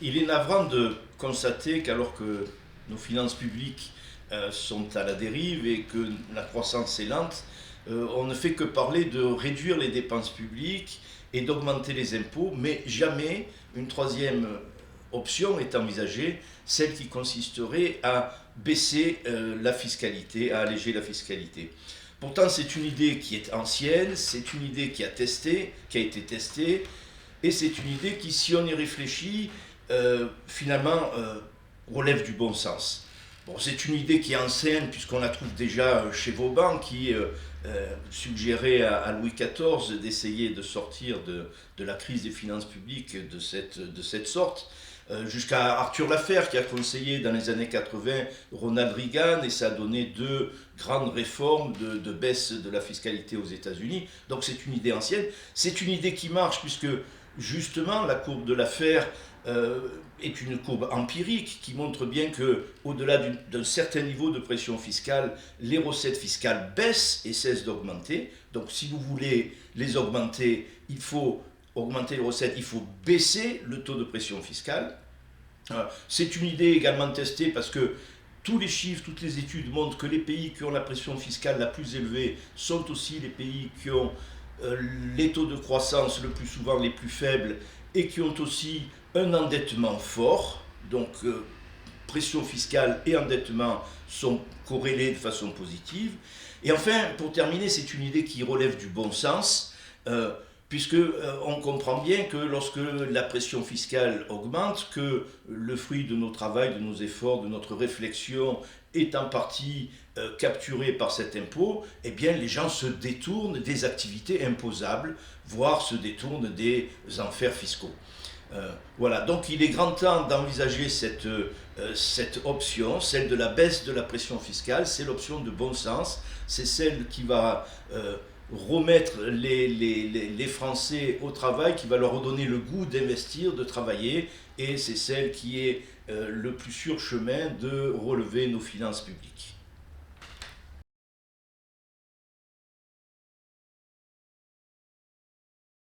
Il est navrant de constater qu'alors que nos finances publiques sont à la dérive et que la croissance est lente, on ne fait que parler de réduire les dépenses publiques et d'augmenter les impôts, mais jamais une troisième option est envisagée, celle qui consisterait à baisser la fiscalité, à alléger la fiscalité. Pourtant, c'est une idée qui est ancienne, c'est une idée qui a été testée, et c'est une idée qui, si on y réfléchit, finalement relève du bon sens. Bon, c'est une idée qui est ancienne puisqu'on la trouve déjà chez Vauban qui suggérait à Louis XIV d'essayer de sortir de la crise des finances publiques de cette sorte, jusqu'à Arthur Laffer qui a conseillé dans les années 80 Ronald Reagan, et ça a donné deux grandes réformes de baisse de la fiscalité aux États-Unis. Donc c'est une idée ancienne, c'est une idée qui marche puisque justement la courbe de Laffer est une courbe empirique qui montre bien que, au-delà d'un certain niveau de pression fiscale, les recettes fiscales baissent et cessent d'augmenter. Donc si vous voulez les augmenter, il faut augmenter les recettes, il faut baisser le taux de pression fiscale. C'est une idée également testée parce que tous les chiffres, toutes les études montrent que les pays qui ont la pression fiscale la plus élevée sont aussi les pays qui ont les taux de croissance le plus souvent les plus faibles et qui ont aussi un endettement fort. Donc pression fiscale et endettement sont corrélés de façon positive. Et enfin, pour terminer, c'est une idée qui relève du bon sens, puisque on comprend bien que lorsque la pression fiscale augmente, que le fruit de nos travail, de nos efforts, de notre réflexion est en partie capturé par cet impôt, eh bien les gens se détournent des activités imposables, voire se détournent des enfers fiscaux. Voilà, donc il est grand temps d'envisager cette option, celle de la baisse de la pression fiscale. C'est l'option de bon sens, c'est celle qui va remettre les Français au travail, qui va leur redonner le goût d'investir, de travailler, et c'est celle qui est le plus sûr chemin de relever nos finances publiques.